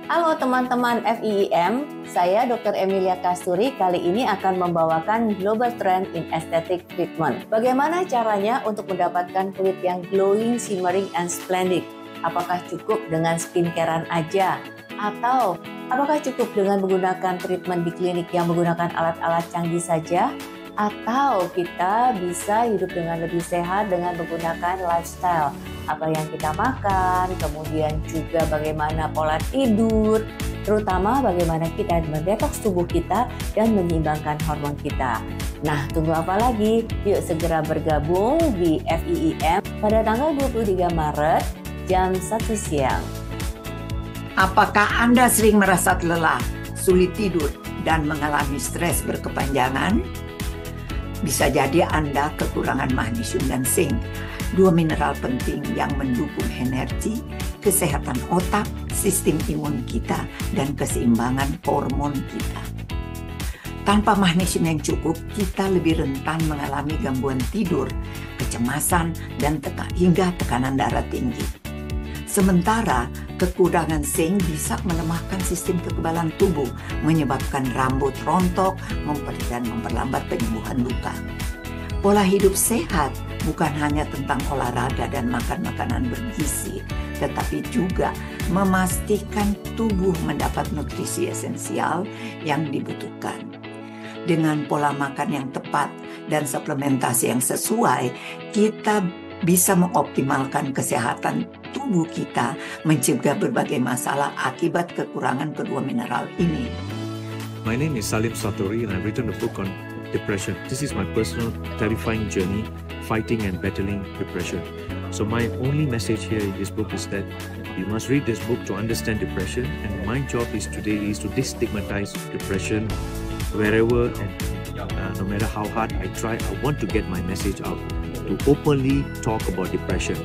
Halo teman-teman FIIM, saya Dr. Emilia Kasturi kali ini akan membawakan Global Trend in Aesthetic Treatment. Bagaimana caranya untuk mendapatkan kulit yang glowing, shimmering, and splendid? Apakah cukup dengan skincarean aja? Atau apakah cukup dengan menggunakan treatment di klinik yang menggunakan alat-alat canggih saja? Atau kita bisa hidup dengan lebih sehat dengan menggunakan lifestyle? Apa yang kita makan, kemudian juga bagaimana pola tidur, terutama bagaimana kita mendetoks tubuh kita dan menyeimbangkan hormon kita. Nah, tunggu apa lagi? Yuk segera bergabung di FIIM pada tanggal 23 Maret jam 1 siang. Apakah Anda sering merasa lelah, sulit tidur, dan mengalami stres berkepanjangan? Bisa jadi Anda kekurangan magnesium dan zinc, dua mineral penting yang mendukung energi, kesehatan otak, sistem imun kita, dan keseimbangan hormon kita. Tanpa magnesium yang cukup, kita lebih rentan mengalami gangguan tidur, kecemasan, dan hingga tekanan darah tinggi. Sementara, kekurangan zinc bisa melemahkan sistem kekebalan tubuh, menyebabkan rambut rontok, dan memperlambat penyembuhan luka. Pola hidup sehat bukan hanya tentang olahraga dan makan makanan bergizi, tetapi juga memastikan tubuh mendapat nutrisi esensial yang dibutuhkan. Dengan pola makan yang tepat dan suplementasi yang sesuai, kita bisa mengoptimalkan kesehatan tubuh kita, mencegah berbagai masalah akibat kekurangan kedua mineral ini. My name is Salim Satori and I've written a book on depression. This is my personal terrifying journey fighting and battling depression. So my only message here in this book is that you must read this book to understand depression, and my job is today is to destigmatize depression wherever and no matter how hard I try, I want to get my message out to openly talk about depression.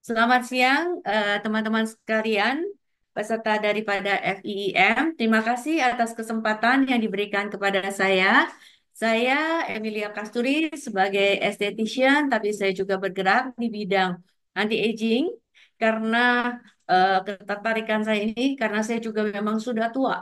Selamat siang teman-teman sekalian, peserta daripada FIIM. Terima kasih atas kesempatan yang diberikan kepada saya. Saya Emilia Kasturi sebagai esthetician, tapi saya juga bergerak di bidang anti-aging karena ketertarikan saya ini karena saya juga memang sudah tua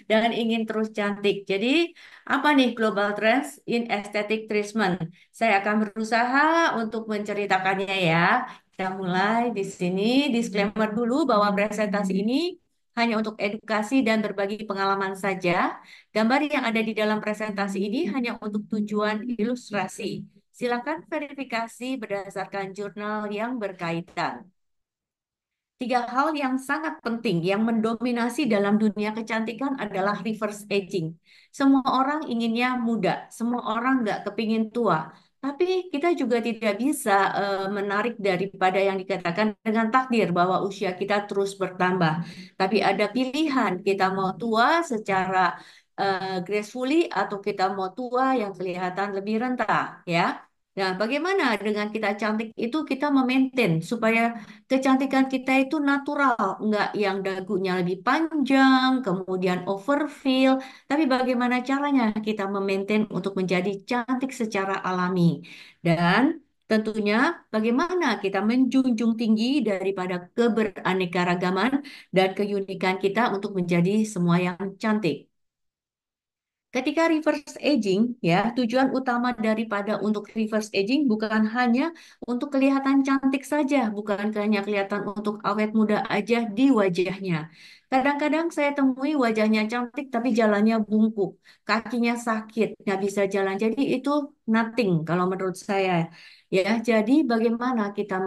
dan ingin terus cantik. Jadi, apa nih Global Trends in Aesthetic Treatment? Saya akan berusaha untuk menceritakannya ya. Kita mulai di sini. Disclaimer dulu bahwa presentasi ini hanya untuk edukasi dan berbagi pengalaman saja. Gambar yang ada di dalam presentasi ini hanya untuk tujuan ilustrasi. Silakan verifikasi berdasarkan jurnal yang berkaitan. Tiga hal yang sangat penting yang mendominasi dalam dunia kecantikan adalah reverse aging. Semua orang inginnya muda, semua orang nggak kepingin tua. Tapi kita juga tidak bisa menarik daripada yang dikatakan dengan takdir bahwa usia kita terus bertambah. Tapi ada pilihan, kita mau tua secara gracefully atau kita mau tua yang kelihatan lebih rentah, ya. Nah, bagaimana dengan kita cantik itu kita memaintain supaya kecantikan kita itu natural, enggak yang dagunya lebih panjang, kemudian overfill, tapi bagaimana caranya kita memaintain untuk menjadi cantik secara alami. Dan tentunya bagaimana kita menjunjung tinggi daripada keberaneka-ragaman dan keunikan kita untuk menjadi semua yang cantik. Ketika reverse aging, ya, tujuan utama daripada untuk reverse aging bukan hanya untuk kelihatan cantik saja, bukan hanya kelihatan untuk awet muda aja di wajahnya. Kadang-kadang saya temui wajahnya cantik tapi jalannya bungkuk, kakinya sakit, nggak bisa jalan. Jadi itu nothing kalau menurut saya. Ya, jadi bagaimana kita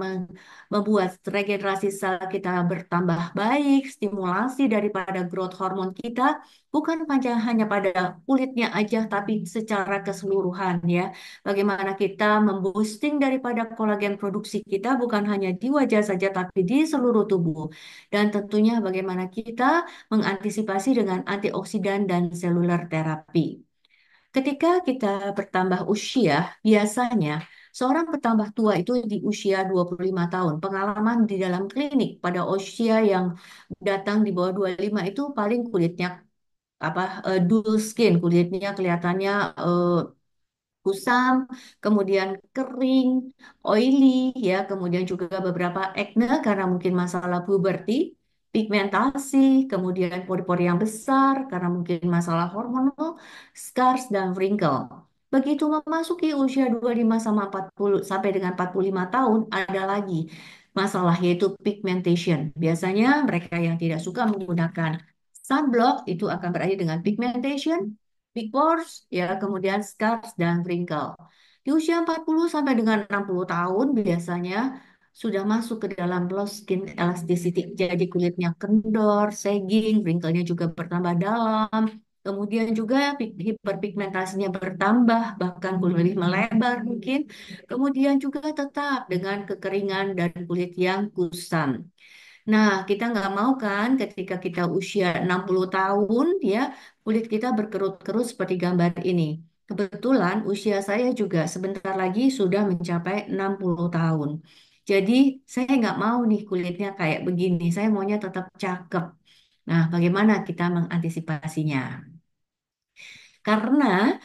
membuat regenerasi sel kita bertambah baik, stimulasi daripada growth hormon kita bukan hanya pada kulitnya aja, tapi secara keseluruhan ya. Bagaimana kita memboosting daripada kolagen produksi kita bukan hanya di wajah saja, tapi di seluruh tubuh. Dan tentunya bagaimana kita mengantisipasi dengan antioksidan dan seluler terapi. Ketika kita bertambah usia, biasanya Seorang bertambah tua itu di usia 25 tahun. Pengalaman di dalam klinik pada usia yang datang di bawah 25 itu paling kulitnya dull skin, kulitnya kelihatannya kusam, kemudian kering, oily, ya, kemudian juga beberapa acne karena mungkin masalah puberti, pigmentasi, kemudian pori-pori yang besar karena mungkin masalah hormonal, scars dan wrinkle. Begitu memasuki usia 25 sama 40 sampai dengan 45 tahun ada lagi masalah yaitu pigmentation. Biasanya mereka yang tidak suka menggunakan sunblock itu akan berakhir dengan pigmentation, big pores, ya, kemudian scars dan wrinkle. Di usia 40 sampai dengan 60 tahun biasanya sudah masuk ke dalam low skin elasticity. Jadi kulitnya kendor, sagging, wrinkle-nya juga bertambah dalam. Kemudian juga hiperpigmentasinya bertambah, bahkan lebih melebar mungkin. Kemudian juga tetap dengan kekeringan dan kulit yang kusam. Nah, kita nggak mau kan ketika kita usia 60 tahun, ya, kulit kita berkerut-kerut seperti gambar ini. Kebetulan usia saya juga sebentar lagi sudah mencapai 60 tahun. Jadi, saya nggak mau nih kulitnya kayak begini. Saya maunya tetap cakep. Nah, bagaimana kita mengantisipasinya? Karena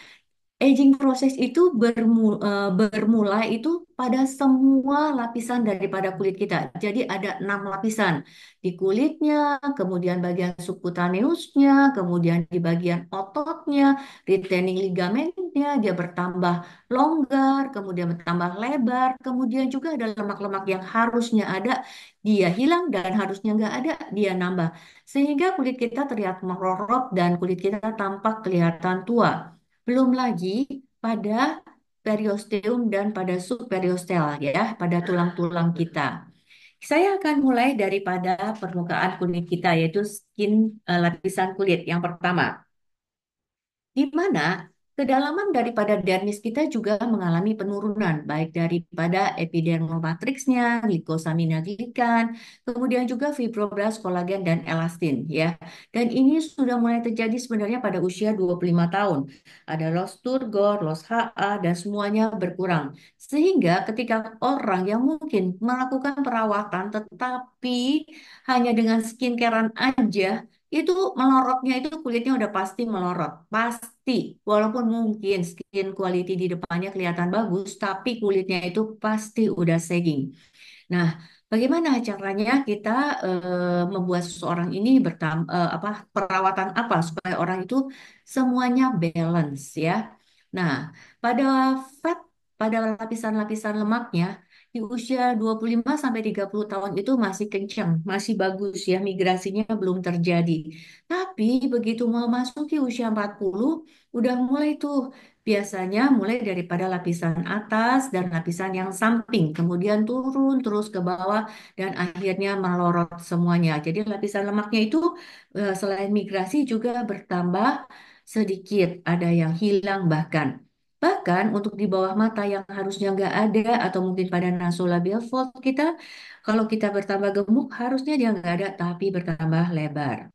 aging proses itu bermula itu pada semua lapisan daripada kulit kita. Jadi ada 6 lapisan di kulitnya, kemudian bagian subkutaneusnya, kemudian di bagian ototnya, retaining ligamennya dia bertambah longgar, kemudian bertambah lebar, kemudian juga ada lemak-lemak yang harusnya ada dia hilang dan harusnya nggak ada dia nambah, sehingga kulit kita terlihat merorot dan kulit kita tampak kelihatan tua. Belum lagi pada periosteum dan pada subperiosteal, ya, pada tulang-tulang kita. Saya akan mulai daripada permukaan kulit kita yaitu skin, lapisan kulit yang pertama, di mana kedalaman daripada dermis kita juga mengalami penurunan, baik daripada epidermal matriksnya, glikosamina-glikan, kemudian juga fibroblast, kolagen, dan elastin, ya. Dan ini sudah mulai terjadi sebenarnya pada usia 25 tahun. Ada loss turgor, loss HA, dan semuanya berkurang. Sehingga ketika orang yang mungkin melakukan perawatan tetapi hanya dengan skincarean aja, itu melorotnya itu kulitnya udah pasti melorot, pasti. Walaupun mungkin skin quality di depannya kelihatan bagus, tapi kulitnya itu pasti udah sagging. Nah, bagaimana caranya kita membuat seseorang ini perawatan apa supaya orang itu semuanya balance, ya. Nah, pada fat, pada lapisan-lapisan lemaknya di usia 25 sampai 30 tahun itu masih kencang, masih bagus, ya, migrasinya belum terjadi. Tapi begitu memasuki usia 40 udah mulai tuh, biasanya mulai daripada lapisan atas dan lapisan yang samping, kemudian turun terus ke bawah dan akhirnya melorot semuanya. Jadi lapisan lemaknya itu selain migrasi juga bertambah sedikit, ada yang hilang bahkan. Bahkan untuk di bawah mata yang harusnya nggak ada atau mungkin pada nasolabial fold kita, kalau kita bertambah gemuk harusnya dia nggak ada tapi bertambah lebar.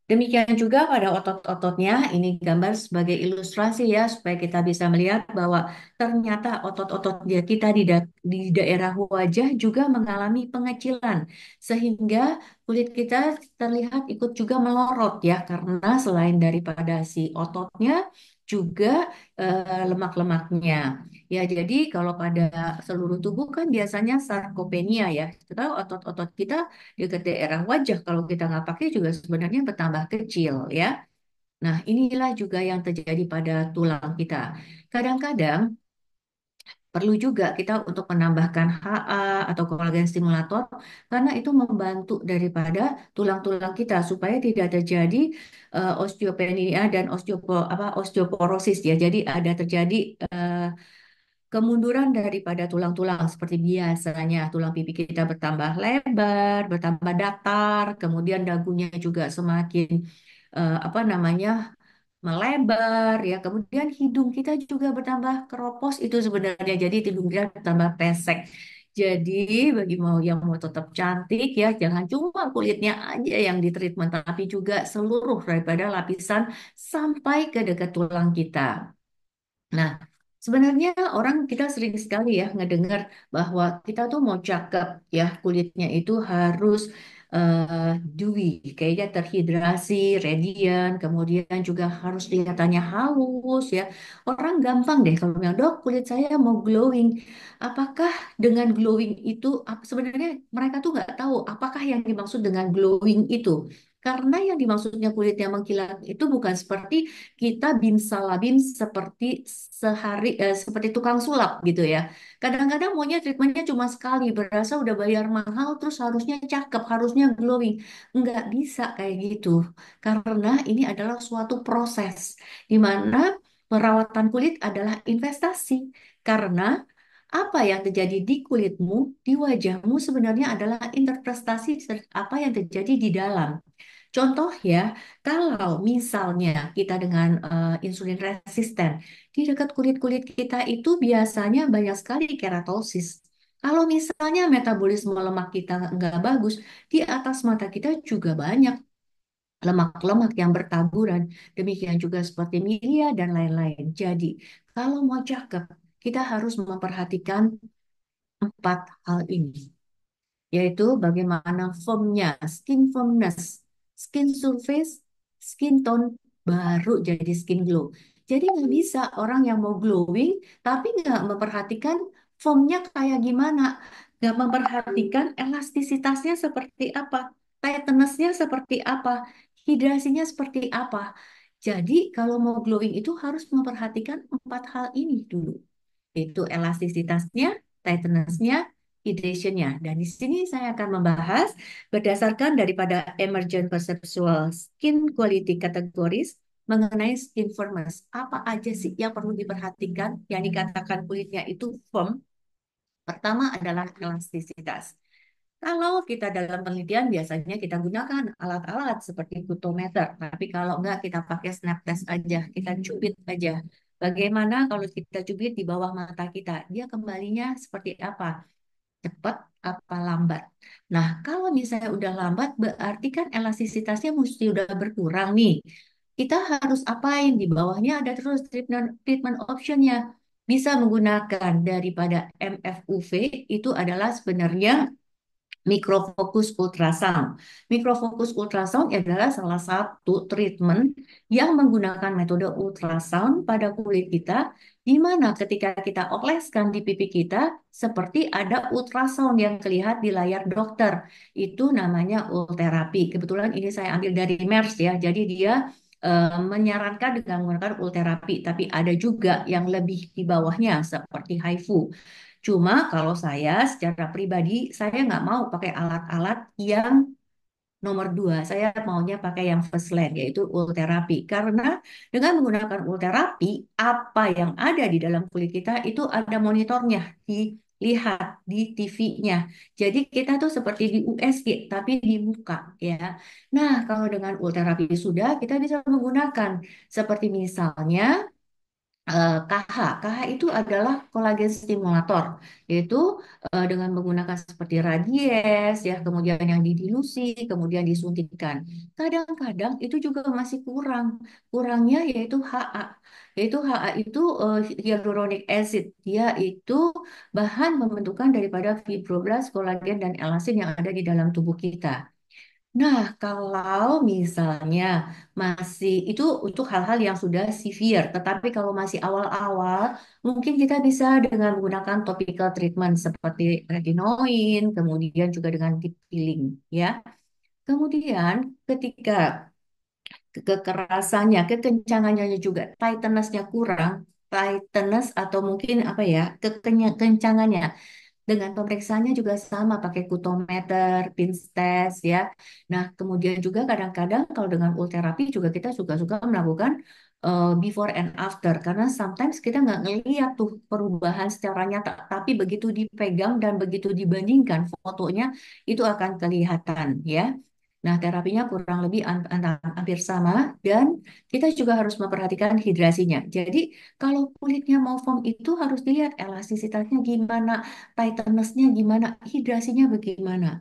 Demikian juga pada otot-ototnya, ini gambar sebagai ilustrasi, ya, supaya kita bisa melihat bahwa ternyata otot-otot kita di daerah wajah juga mengalami pengecilan, sehingga kulit kita terlihat ikut juga melorot, ya, karena selain daripada si ototnya, juga lemak-lemaknya. Ya, jadi kalau pada seluruh tubuh kan biasanya sarkopenia, ya, kita otot-otot kita dekat daerah wajah kalau kita nggak pakai juga sebenarnya bertambah kecil, ya. Nah, inilah juga yang terjadi pada tulang kita. Kadang-kadang perlu juga kita untuk menambahkan HA atau kolagen stimulator karena itu membantu daripada tulang-tulang kita supaya tidak terjadi osteopenia dan osteoporosis, ya. Jadi ada terjadi kemunduran daripada tulang-tulang seperti biasanya tulang pipi kita bertambah lebar, bertambah datar, kemudian dagunya juga semakin apa namanya melebar, ya. Kemudian hidung kita juga bertambah keropos itu sebenarnya. Jadi hidung kita bertambah pesek. Jadi bagi yang mau tetap cantik, ya, jangan cuma kulitnya aja yang ditreatment, tapi juga seluruh daripada lapisan sampai ke dekat tulang kita. Nah, Sebenarnya orang kita sering sekali ya ngedengar bahwa kita tuh mau cakep ya kulitnya itu harus dewy, kayaknya terhidrasi, radiant, kemudian juga harus kelihatannya halus ya. Orang gampang deh kalau bilang, dok kulit saya mau glowing. Apakah dengan glowing itu, sebenarnya mereka tuh nggak tahu apakah yang dimaksud dengan glowing itu. Karena yang dimaksudnya kulitnya mengkilat itu bukan seperti kita bimsalabim seperti seperti tukang sulap gitu ya. Kadang-kadang maunya treatmentnya cuma sekali, berasa udah bayar mahal terus harusnya cakep, harusnya glowing. Nggak bisa kayak gitu. Karena ini adalah suatu proses di mana perawatan kulit adalah investasi. Karena apa yang terjadi di kulitmu, di wajahmu sebenarnya adalah interpretasi apa yang terjadi di dalam. Contoh ya, kalau misalnya kita dengan insulin resisten, di dekat kulit-kulit kita itu biasanya banyak sekali keratosis. Kalau misalnya metabolisme lemak kita nggak bagus, di atas mata kita juga banyak lemak-lemak yang bertaburan. Demikian juga seperti milia dan lain-lain. Jadi, kalau mau cakep, kita harus memperhatikan empat hal ini, yaitu bagaimana firmnya, skin firmness, skin surface, skin tone, baru jadi skin glow. Jadi nggak bisa orang yang mau glowing, tapi nggak memperhatikan firmnya kayak gimana, nggak memperhatikan elastisitasnya seperti apa, tightnessnya seperti apa, hidrasinya seperti apa. Jadi kalau mau glowing itu harus memperhatikan empat hal ini dulu, yaitu elastisitasnya, tightness-nya, hydration-nya. Dan di sini saya akan membahas berdasarkan daripada emergent perceptual skin quality categories mengenai skin firmness. Apa aja sih yang perlu diperhatikan yang dikatakan kulitnya itu firm? Pertama adalah elastisitas. Kalau kita dalam penelitian biasanya kita gunakan alat-alat seperti kutometer, tapi kalau enggak kita pakai snap test aja, kita cubit aja. Bagaimana kalau kita cubit di bawah mata kita, dia kembalinya seperti apa? Cepat apa lambat? Nah, kalau misalnya udah lambat, berarti kan elastisitasnya mesti udah berkurang nih. Kita harus apain? Di bawahnya ada terus treatment, treatment optionnya. Bisa menggunakan daripada MFUV, itu adalah sebenarnya Microfocus ultrasound. Microfocus ultrasound adalah salah satu treatment yang menggunakan metode ultrasound pada kulit kita, di mana ketika kita oleskan di pipi kita, seperti ada ultrasound yang terlihat di layar dokter. Itu namanya ulterapi. Kebetulan ini saya ambil dari MERS ya, jadi dia menyarankan dengan menggunakan ulterapi, tapi ada juga yang lebih di bawahnya seperti HIFU. Cuma kalau saya secara pribadi, saya nggak mau pakai alat-alat yang nomor dua. Saya maunya pakai yang first line, yaitu ulterapi. Karena dengan menggunakan ulterapi, apa yang ada di dalam kulit kita itu ada monitornya, dilihat di TV-nya. Jadi kita tuh seperti di USG, tapi di muka ya. Nah, kalau dengan ulterapi sudah, kita bisa menggunakan seperti misalnya KH. KH itu adalah kolagen stimulator, yaitu dengan menggunakan seperti radies, ya, kemudian yang didilusi, kemudian disuntikkan. Kadang-kadang itu juga masih kurang. Kurangnya yaitu HA. Yaitu HA itu hyaluronic acid. Dia itu bahan pembentukan daripada fibroblast, kolagen, dan elasin yang ada di dalam tubuh kita. Nah, kalau misalnya masih itu untuk hal-hal yang sudah severe, tetapi kalau masih awal-awal, mungkin kita bisa dengan menggunakan topical treatment seperti retinoin, kemudian juga dengan deep peeling, ya. Kemudian ketika kekerasannya, kekencangannya juga, tightness-nya kurang, tightness atau mungkin apa ya, kekencangannya dengan pemeriksaannya juga sama, pakai kutometer, pinch test ya. Nah, kemudian juga kadang-kadang kalau dengan ulterapi juga kita suka-suka melakukan before and after karena sometimes kita nggak ngeliat tuh perubahan secara nyata, tapi begitu dipegang dan begitu dibandingkan fotonya itu akan kelihatan ya. Nah, terapinya kurang lebih hampir sama dan kita juga harus memperhatikan hidrasinya. Jadi, kalau kulitnya mau foam itu harus dilihat elastisitasnya gimana, tightness-nya gimana, hidrasinya bagaimana.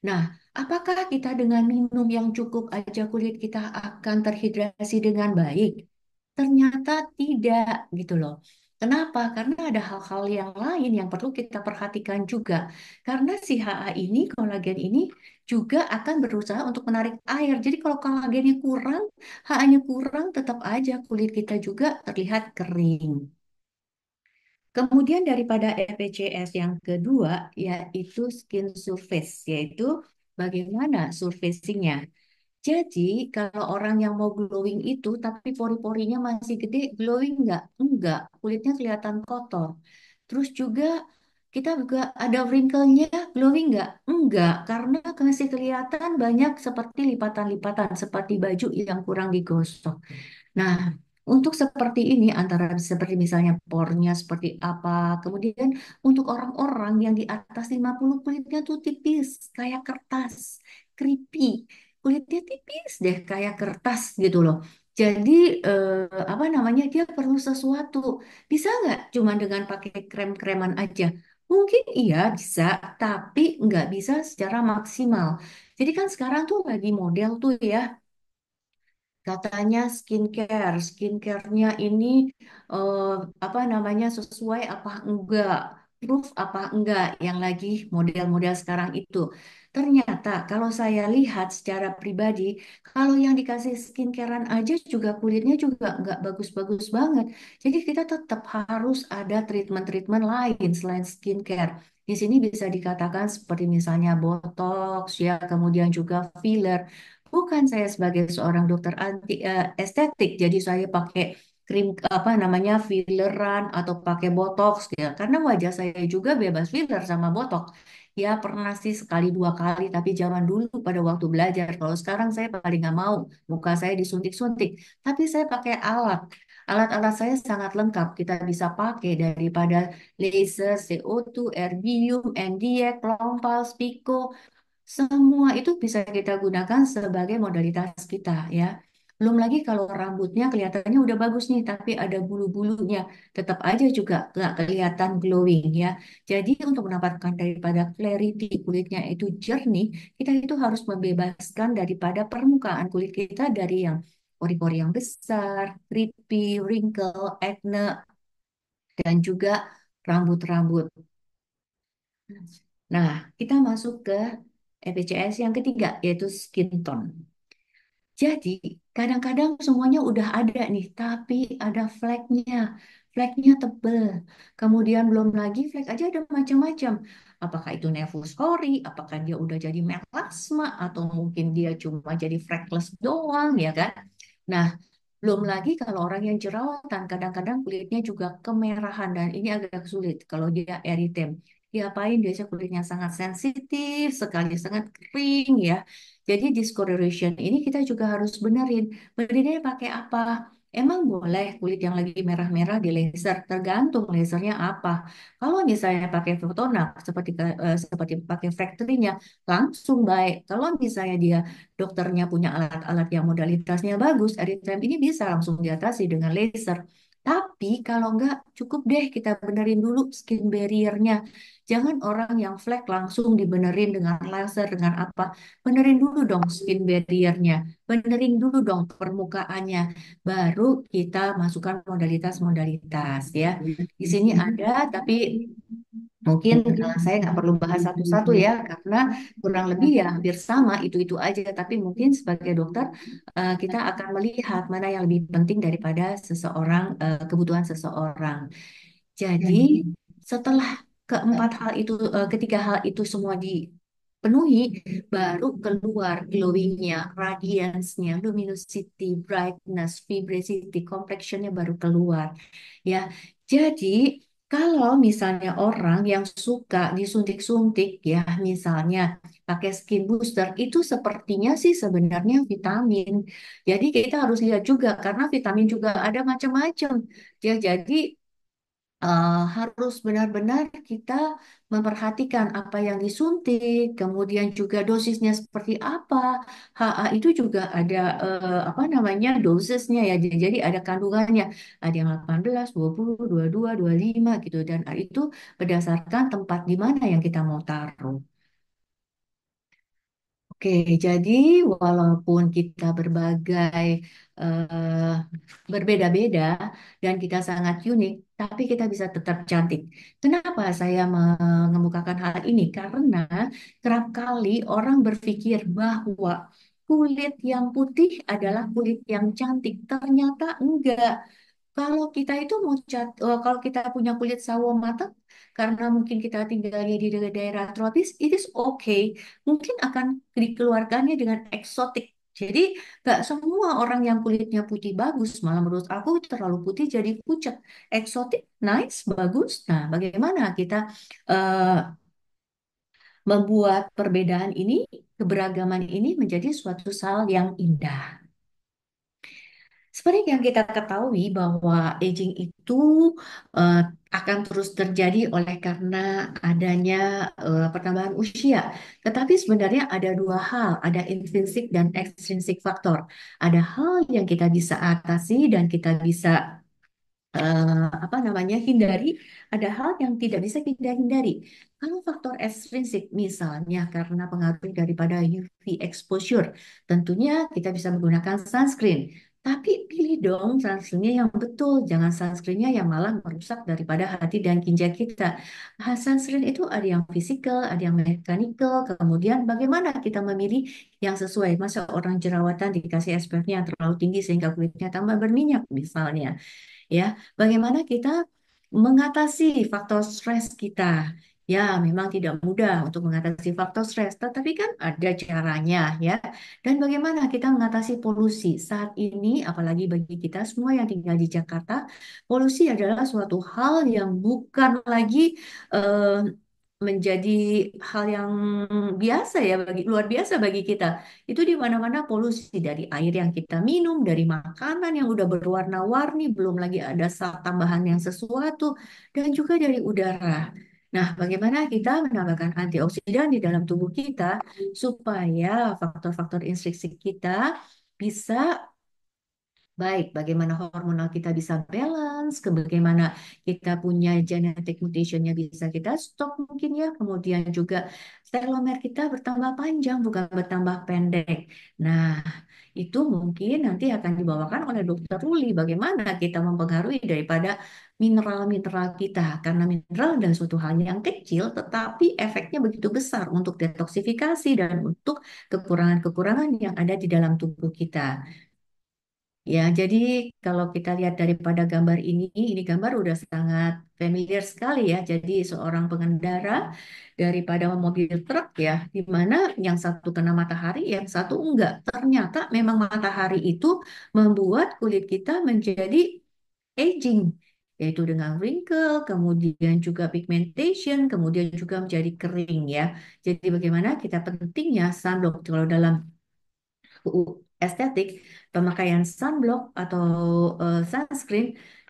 Nah, apakah kita dengan minum yang cukup aja kulit kita akan terhidrasi dengan baik? Ternyata tidak gitu loh. Kenapa? Karena ada hal-hal yang lain yang perlu kita perhatikan juga. Karena si HA ini, kolagen ini juga akan berusaha untuk menarik air. Jadi kalau kolagennya kurang, HA-nya kurang, tetap aja kulit kita juga terlihat kering. Kemudian daripada FPCS yang kedua, yaitu skin surface, yaitu bagaimana surfacing-nya. Jadi, kalau orang yang mau glowing itu, tapi pori-porinya masih gede, glowing nggak? Enggak, kulitnya kelihatan kotor. Terus juga kita juga ada wrinkle-nya, glowing nggak? Enggak, karena masih kelihatan banyak seperti lipatan-lipatan, seperti baju yang kurang digosok. Nah, untuk seperti ini antara seperti misalnya pornya seperti apa, kemudian untuk orang-orang yang di atas 50 kulitnya tuh tipis, kayak kertas, creepy, kulitnya tipis deh kayak kertas gitu loh. Jadi apa namanya dia perlu sesuatu. Bisa nggak cuma dengan pakai krem-kreman aja? Mungkin iya bisa, tapi nggak bisa secara maksimal. Jadi kan sekarang tuh lagi model tuh ya. Katanya skincare-nya ini eh, apa namanya sesuai apa enggak, proof apa enggak yang lagi model-model sekarang itu. Ternyata kalau saya lihat secara pribadi, kalau yang dikasih skincarean aja juga kulitnya juga enggak bagus-bagus banget. Jadi kita tetap harus ada treatment-treatment lain selain skincare. Di sini bisa dikatakan seperti misalnya botox ya, kemudian juga filler. Bukan saya sebagai seorang dokter anti estetik, jadi saya pakai krim apa namanya filleran atau pakai botox ya, karena wajah saya juga bebas filler sama botox. Ya pernah sih sekali dua kali, tapi zaman dulu pada waktu belajar. Kalau sekarang saya paling nggak mau muka saya disuntik-suntik, tapi saya pakai alat. Alat-alat saya sangat lengkap. Kita bisa pakai daripada laser, CO2, erbium, NDX, long pulse, pico. Semua itu bisa kita gunakan sebagai modalitas kita ya. Belum lagi kalau rambutnya kelihatannya udah bagus nih, tapi ada bulu-bulunya, tetap aja juga nggak kelihatan glowing ya. Jadi untuk mendapatkan daripada clarity kulitnya itu jernih, kita itu harus membebaskan daripada permukaan kulit kita dari yang pori-pori yang besar, crispy, wrinkle, acne, dan juga rambut-rambut. Nah, kita masuk ke EPCS yang ketiga, yaitu skin tone. Jadi, kadang-kadang semuanya udah ada nih, tapi ada flagnya. Flagnya tebel. Kemudian belum lagi flag aja ada macam-macam. Apakah itu nevus hori, apakah dia udah jadi melasma, atau mungkin dia cuma jadi freckles doang, ya kan? Nah, belum lagi kalau orang yang jerawatan, kadang-kadang kulitnya juga kemerahan dan ini agak sulit kalau dia eritem. Diapain biasanya kulitnya sangat sensitif sekali, sangat kering ya. Jadi discoloration ini kita juga harus benerin. Benerinnya pakai apa? Emang boleh kulit yang lagi merah-merah di laser? Tergantung lasernya apa. Kalau misalnya pakai Photonav seperti seperti pakai factory-nya langsung baik. Kalau misalnya dia dokternya punya alat-alat yang modalitasnya bagus, erythema ini bisa langsung diatasi dengan laser. Tapi kalau enggak, cukup deh kita benerin dulu skin barrier-nya. Jangan orang yang flek langsung dibenerin dengan laser, dengan apa. Benerin dulu dong skin barrier-nya. Benerin dulu dong permukaannya. Baru kita masukkan modalitas-modalitas ya. Di sini ada, tapi mungkin saya nggak perlu bahas satu-satu ya, karena kurang lebih ya hampir sama itu-itu aja. Tapi mungkin sebagai dokter kita akan melihat mana yang lebih penting daripada seseorang, kebutuhan seseorang. Jadi setelah ketiga hal itu semua dipenuhi, baru keluar glowingnya, radiance-nya, luminosity, brightness, vibrancy, complexion-nya baru keluar. Ya, jadi kalau misalnya orang yang suka disuntik-suntik ya, misalnya pakai skin booster, itu sepertinya sih sebenarnya vitamin. Jadi kita harus lihat juga karena vitamin juga ada macam-macam. Ya, jadi harus benar-benar kita memperhatikan apa yang disuntik, kemudian juga dosisnya seperti apa. HA itu juga ada apa namanya dosisnya ya. Jadi ada kandungannya. Ada yang 18, 20, 22, 25 gitu dan itu berdasarkan tempat di mana yang kita mau taruh. Oke, jadi walaupun kita berbagai eh, berbeda-beda dan kita sangat unik, tapi kita bisa tetap cantik. Kenapa saya mengemukakan hal ini? Karena kerap kali orang berpikir bahwa kulit yang putih adalah kulit yang cantik. Ternyata enggak. Kalau kita itu kalau kita punya kulit sawo matang, karena mungkin kita tinggalnya di daerah tropis, it is okay. Mungkin akan dikeluarkannya dengan eksotik. Jadi nggak semua orang yang kulitnya putih bagus, malah menurut aku terlalu putih jadi pucat. Eksotik, nice, bagus. Nah, bagaimana kita eh, membuat perbedaan ini, keberagaman ini menjadi suatu hal yang indah. Seperti yang kita ketahui bahwa aging itu eh, akan terus terjadi oleh karena adanya pertambahan usia. Tetapi sebenarnya ada dua hal, ada intrinsik dan ekstrinsik faktor. Ada hal yang kita bisa atasi dan kita bisa apa namanya hindari, ada hal yang tidak bisa kita hindari. Kalau faktor ekstrinsik misalnya karena pengaruh daripada UV exposure, tentunya kita bisa menggunakan sunscreen. Tapi pilih dong sunscreennya yang betul, jangan sunscreennya yang malah merusak daripada hati dan ginjal kita. Sunscreen itu ada yang fisikal, ada yang mechanical, kemudian bagaimana kita memilih yang sesuai. Masa orang jerawatan dikasih SPF-nya yang terlalu tinggi sehingga kulitnya tambah berminyak misalnya ya. Bagaimana kita mengatasi faktor stres kita? Ya, memang tidak mudah untuk mengatasi faktor stres, tetapi kan ada caranya ya. Dan bagaimana kita mengatasi polusi? Saat ini, apalagi bagi kita semua yang tinggal di Jakarta, polusi adalah suatu hal yang bukan lagi eh, menjadi hal yang biasa ya bagi luar biasa bagi kita. Itu di mana-mana polusi dari air yang kita minum, dari makanan yang udah berwarna-warni, belum lagi ada zat tambahan yang sesuatu, dan juga dari udara. Nah, bagaimana kita menambahkan antioksidan di dalam tubuh kita supaya faktor-faktor instruksi kita bisa baik, bagaimana hormonal kita bisa balance, bagaimana kita punya genetic mutationnya bisa kita stop mungkin ya, kemudian juga telomer kita bertambah panjang bukan bertambah pendek. Nah, itu mungkin nanti akan dibawakan oleh dokter Ruli bagaimana kita mempengaruhi daripada mineral-mineral kita, karena mineral adalah suatu hal yang kecil tetapi efeknya begitu besar untuk detoksifikasi dan untuk kekurangan-kekurangan yang ada di dalam tubuh kita. Ya, jadi kalau kita lihat daripada gambar ini gambar udah sangat familiar sekali ya. Jadi seorang pengendara daripada mobil truk ya, di mana yang satu kena matahari, yang satu enggak. Ternyata memang matahari itu membuat kulit kita menjadi aging, yaitu dengan wrinkle, kemudian juga pigmentation, kemudian juga menjadi kering ya. Jadi bagaimana kita pentingnya sunblock kalau dalam estetik, pemakaian sunblock atau sunscreen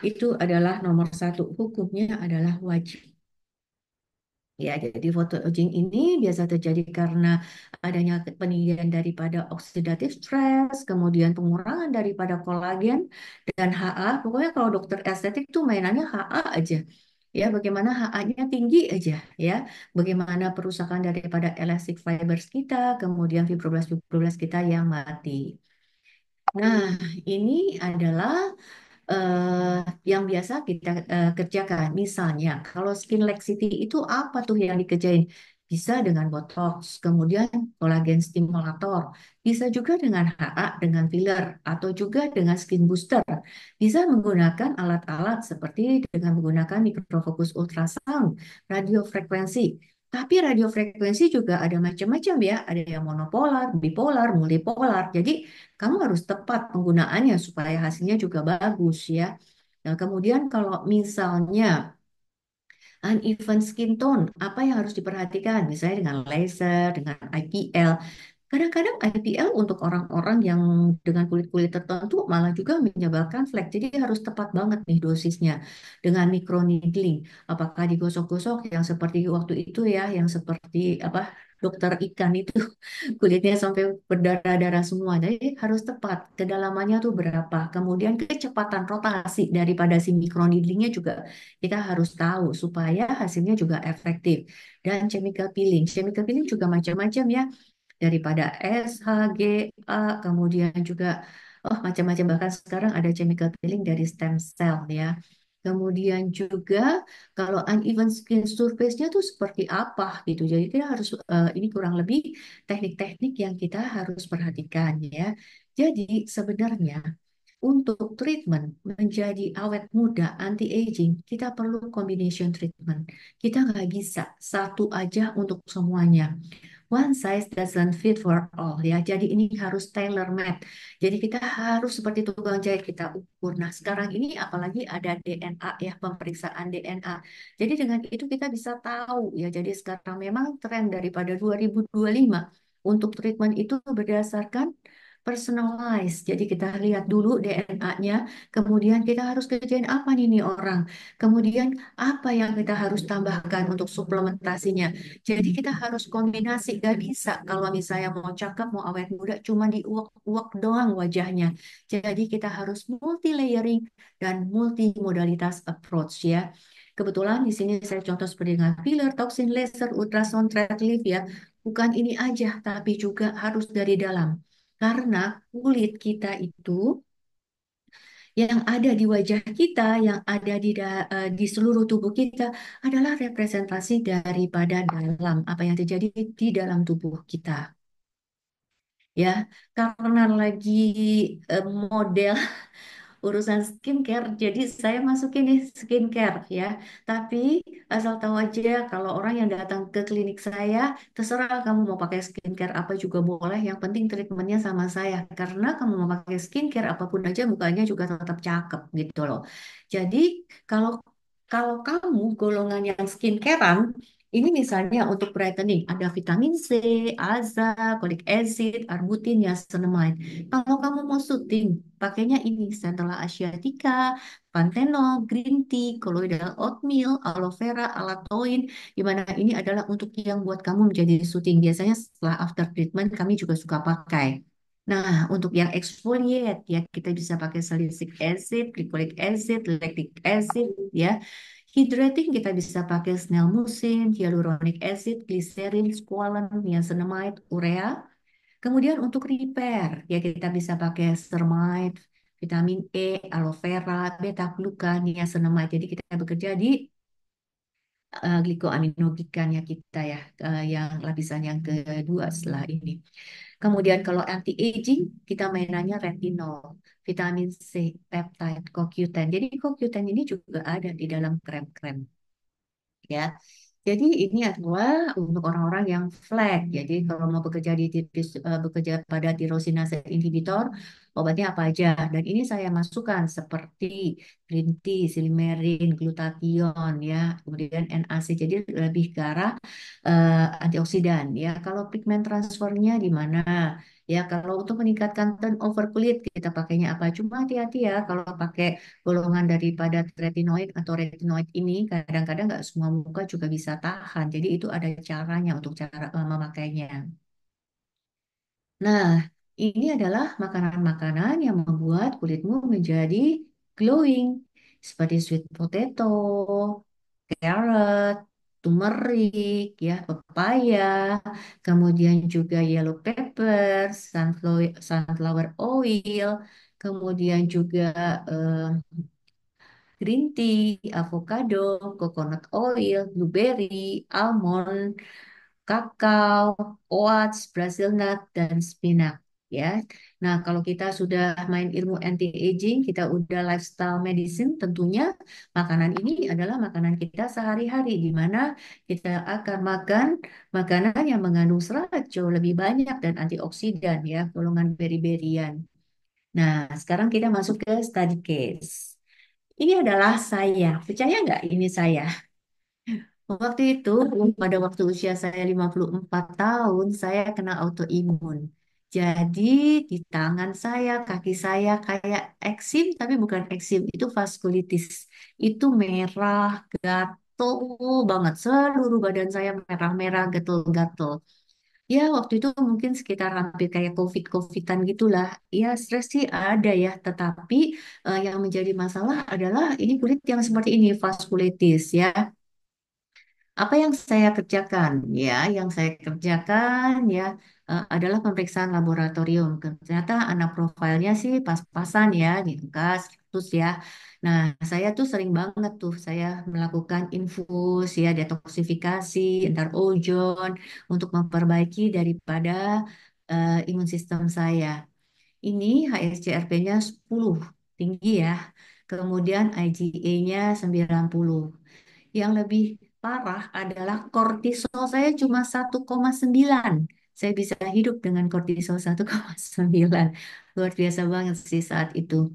itu adalah nomor satu. Hukumnya adalah wajib. Ya, jadi photoaging ini biasa terjadi karena adanya peninggian daripada oxidative stress, kemudian pengurangan daripada kolagen dan HA. Pokoknya kalau dokter estetik tuh mainannya HA aja. Ya, bagaimana HA-nya tinggi aja, ya. Bagaimana perusakan daripada elastic fibers kita, kemudian fibroblast-fibroblast kita yang mati. Nah, ini adalah eh, yang biasa kita kerjakan. Misalnya, kalau skin laxity itu apa tuh yang dikerjain? Bisa dengan botox, kemudian kolagen stimulator, bisa juga dengan HA, dengan filler, atau juga dengan skin booster. Bisa menggunakan alat-alat seperti dengan menggunakan mikrofokus ultrasound, radiofrekuensi. Tapi radiofrekuensi juga ada macam-macam ya, ada yang monopolar, bipolar, multipolar. Jadi kamu harus tepat penggunaannya supaya hasilnya juga bagus ya. Nah, kemudian kalau misalnya uneven skin tone, apa yang harus diperhatikan? Misalnya dengan laser, dengan IPL. Kadang-kadang IPL untuk orang-orang yang dengan kulit-kulit tertentu malah juga menyebabkan flek. Jadi harus tepat banget nih dosisnya dengan microneedling. Apakah digosok-gosok yang seperti waktu itu ya, yang seperti apa dokter ikan itu kulitnya sampai berdarah-darah semua. Jadi harus tepat kedalamannya tuh berapa. Kemudian kecepatan rotasi daripada si microneedlingnya juga kita harus tahu supaya hasilnya juga efektif. Dan chemical peeling juga macam-macam ya. daripada SHGA, kemudian juga oh macam-macam, bahkan sekarang ada chemical peeling dari stem cell ya. Kemudian juga kalau uneven skin surface-nya tuh seperti apa gitu. Jadi kita harus ini kurang lebih teknik-teknik yang kita harus perhatikan ya. Jadi sebenarnya untuk treatment menjadi awet muda, anti-aging, kita perlu combination treatment. Kita nggak bisa satu aja untuk semuanya. One size doesn't fit for all ya. Jadi ini harus tailor made. Jadi kita harus seperti tukang jahit kita ukur. Nah, sekarang ini apalagi ada DNA ya, pemeriksaan DNA. Jadi dengan itu kita bisa tahu ya. Jadi sekarang memang tren daripada 2025 untuk treatment itu berdasarkan personalized. Jadi kita lihat dulu DNA-nya, kemudian kita harus kerjain apa nih orang. Kemudian apa yang kita harus tambahkan untuk suplementasinya. Jadi kita harus kombinasi, gak bisa kalau misalnya mau cakep, mau awet muda, cuma diuak-uak doang wajahnya. Jadi kita harus multi layering dan multi modalitas approach ya. Kebetulan di sini saya contoh seperti dengan filler, toxin, laser, ultrasound, thread lift ya. Bukan ini aja, tapi juga harus dari dalam. Karena kulit kita itu yang ada di wajah kita, yang ada di seluruh tubuh kita adalah representasi daripada dalam apa yang terjadi di dalam tubuh kita. Ya, karena lagi model urusan skincare, jadi saya masukin nih skincare ya. Tapi asal tahu aja kalau orang yang datang ke klinik saya, terserah kamu mau pakai skincare apa juga boleh. Yang penting treatmentnya sama saya. Karena kamu mau pakai skincare apapun aja mukanya juga tetap cakep gitu loh. Jadi kalau kalau kamu golongan yang skincarean, ini misalnya untuk brightening ada vitamin C, AZA, folic acid, arbutin, niacinamide. Kalau kamu mau syuting, pakainya ini Centella asiatica, Panthenol, green tea, colloidal oatmeal, aloe vera, allantoin. Di mana ini adalah untuk yang buat kamu menjadi syuting. Biasanya setelah after treatment kami juga suka pakai. Nah, untuk yang exfoliate ya kita bisa pakai salicylic acid, glycolic acid, lactic acid ya. Hydrating kita bisa pakai snail mucin, hyaluronic acid, glycerin, squalane, niacinamide, urea. Kemudian untuk repair, ya kita bisa pakai ceramide, vitamin E, aloe vera, beta glucan, niacinamide. Jadi kita bekerja di glikoaminoglikannya kita ya, yang lapisan yang kedua setelah ini. Kemudian kalau anti-aging, kita mainannya retinol, vitamin C, peptide, CoQ10. Jadi CoQ10 ini juga ada di dalam krem-krem ya. Jadi ini adalah untuk orang-orang yang flek. Jadi kalau mau bekerja bekerja pada tirosinase inhibitor, obatnya apa aja? Dan ini saya masukkan seperti green tea, silymarin, glutathione ya, kemudian NAC. Jadi lebih ke arah antioksidan ya. Kalau pigment transfernya di mana? Ya, kalau untuk meningkatkan turnover kulit kita pakainya apa? Cuma hati-hati ya kalau pakai golongan daripada retinoid atau retinoid ini kadang-kadang nggak semua muka juga bisa tahan. Jadi itu ada caranya untuk cara memakainya. Nah, ini adalah makanan-makanan yang membuat kulitmu menjadi glowing seperti sweet potato, carrot, turmeric, ya, pepaya, kemudian juga yellow pepper, sunflower oil, kemudian juga eh, green tea, avocado, coconut oil, blueberry, almond, kakao, oats, Brazil nut, dan spinach. Ya, nah kalau kita sudah main ilmu anti-aging, kita udah lifestyle medicine, tentunya makanan ini adalah makanan kita sehari-hari, di mana kita akan makan makanan yang mengandung serat jauh lebih banyak dan antioksidan ya, golongan beri-berian. Nah, sekarang kita masuk ke study case. Ini adalah saya. Percaya nggak ini saya? Waktu itu, pada waktu usia saya 54 tahun, saya kena autoimun. Jadi, di tangan saya, kaki saya kayak eksim, tapi bukan eksim, itu vaskulitis. Itu merah, gatel banget. Seluruh badan saya merah-merah, gatel-gatel. Ya, waktu itu mungkin sekitar hampir kayak COVID-COVIDan gitulah. Ya, stres sih ada ya, tetapi yang menjadi masalah adalah ini kulit yang seperti ini, vaskulitis ya. Apa yang saya kerjakan? Ya, yang saya kerjakan ya, adalah pemeriksaan laboratorium. Ternyata anak profilnya sih pas-pasan ya, gitu kan, 100 ya. Nah, saya tuh sering banget tuh saya melakukan infus ya, detoksifikasi, entar ozon untuk memperbaiki daripada imun sistem saya. Ini HSCRP-nya 10, tinggi ya. Kemudian IgA-nya 90. Yang lebih parah adalah kortisol saya cuma 1,9. Saya bisa hidup dengan kortisol 1,9. Luar biasa banget sih saat itu.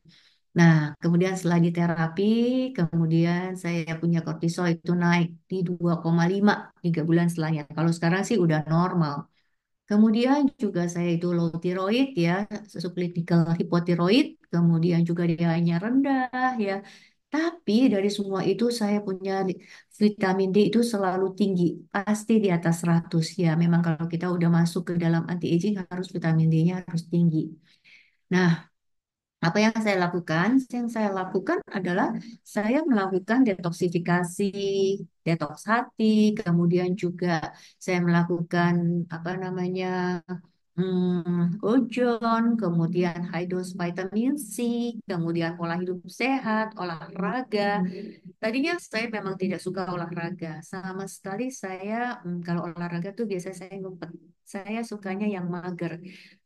Nah, kemudian setelah diterapi, kemudian saya punya kortisol itu naik di 2,5 3 bulan setelahnya. Kalau sekarang sih udah normal. Kemudian juga saya itu low tiroid ya, subclinical hipotiroid, kemudian juga dia rendah ya. Tapi dari semua itu saya punya vitamin D itu selalu tinggi, pasti di atas 100 ya. Memang kalau kita udah masuk ke dalam anti-aging harus vitamin D-nya harus tinggi. Nah, apa yang saya lakukan? Yang saya lakukan adalah saya melakukan detoksifikasi, detoks hati, kemudian juga saya melakukan apa namanya ozon, kemudian high dose vitamin C, kemudian pola hidup sehat, olahraga. Tadinya saya memang tidak suka olahraga, sama sekali saya kalau olahraga tuh biasanya saya ngumpet. Saya sukanya yang mager.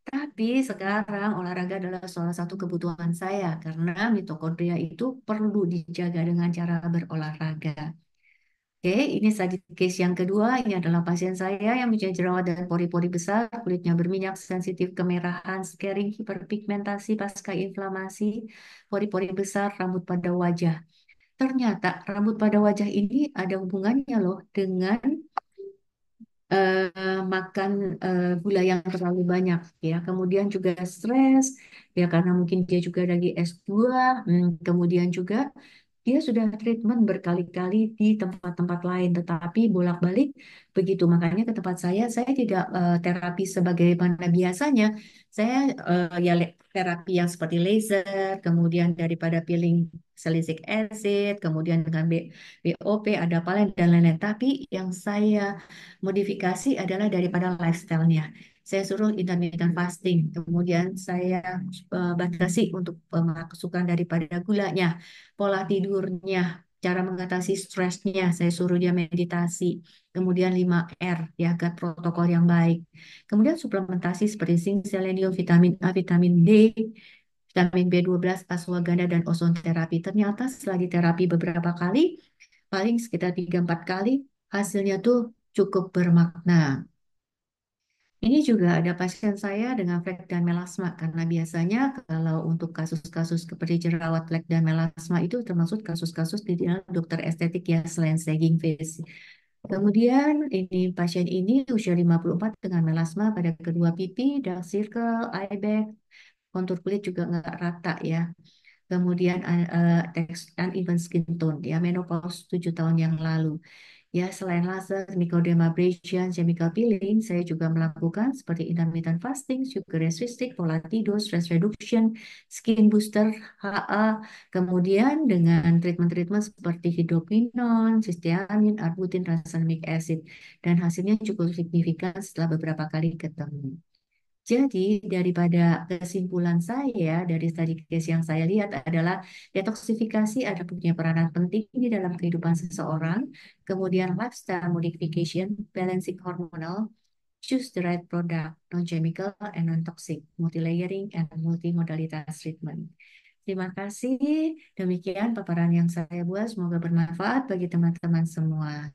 Tapi sekarang olahraga adalah salah satu kebutuhan saya karena mitokondria itu perlu dijaga dengan cara berolahraga. Oke, ini tadi case yang kedua. Ini adalah pasien saya yang punya jerawat dan pori-pori besar, kulitnya berminyak, sensitif kemerahan, scarring, hiperpigmentasi pasca inflamasi, pori-pori besar, rambut pada wajah. Ternyata rambut pada wajah ini ada hubungannya loh dengan makan gula yang terlalu banyak ya. Kemudian juga stres ya karena mungkin dia juga lagi S2, kemudian juga dia sudah treatment berkali-kali di tempat-tempat lain, tetapi bolak-balik begitu. Makanya ke tempat saya tidak terapi sebagaimana biasanya. Saya ya terapi yang seperti laser, kemudian daripada peeling salicylic acid, kemudian dengan BOP, ada apa lain dan lain-lain. Tapi yang saya modifikasi adalah daripada lifestyle-nya. Saya suruh intermittent fasting, kemudian saya batasi untuk pemasukan daripada gulanya, pola tidurnya, cara mengatasi stresnya, saya suruh dia meditasi, kemudian 5R, ya, gut protokol yang baik. Kemudian suplementasi seperti zinc, selenium, vitamin A, vitamin D, vitamin B12, ashwagandha, dan ozon terapi. Ternyata setelah diterapi beberapa kali, paling sekitar 3-4 kali, hasilnya tuh cukup bermakna. Ini juga ada pasien saya dengan flek dan melasma karena biasanya kalau untuk kasus-kasus seperti jerawat, flek dan melasma itu termasuk kasus-kasus di dalam dokter estetik ya selain sagging face. Kemudian ini pasien ini usia 54 dengan melasma pada kedua pipi, dark circle, eye bag, kontur kulit juga nggak rata ya. Kemudian uneven skin tone ya menopause 7 tahun yang lalu. Ya, selain laser, microdermabrasion, chemical peeling, saya juga melakukan seperti intermittent fasting, sugar restricted, pola tidur, stress reduction, skin booster, HA, kemudian dengan treatment-treatment seperti hidroquinon, cysteamine, arbutin, racemic acid, dan hasilnya cukup signifikan setelah beberapa kali ketemu. Jadi, daripada kesimpulan saya dari study case yang saya lihat adalah detoksifikasi ada punya peranan penting di dalam kehidupan seseorang. Kemudian lifestyle modification, balancing hormonal, choose the right product, non-chemical and non-toxic, multi-layering and multimodalitas treatment. Terima kasih. Demikian paparan yang saya buat. Semoga bermanfaat bagi teman-teman semua.